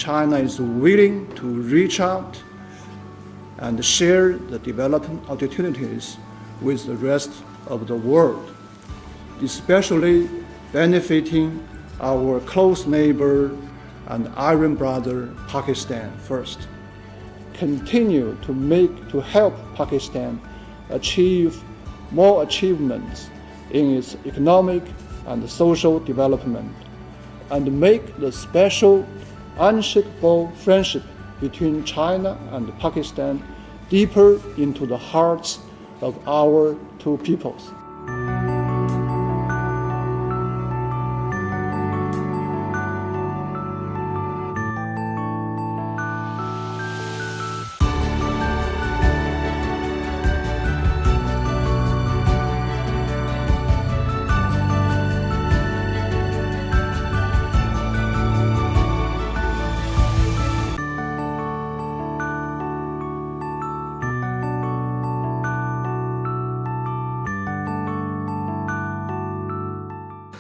China is willing to reach out and share the development opportunities with the rest of the world, especially benefiting our close neighbor and iron brother Pakistan first. Continue to help Pakistan achieve more achievements in its economic and social development, and make the special, unshakable friendship between China and Pakistan deeper into the hearts of our two peoples.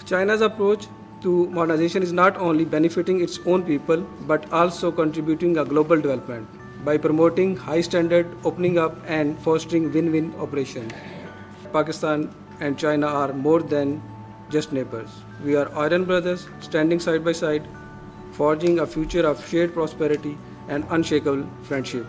China's approach to modernization is not only benefiting its own people, but also contributing a global development by promoting high standard, opening up and fostering win-win operation. Pakistan and China are more than just neighbors. We are iron brothers standing side by side, forging a future of shared prosperity and unshakable friendship.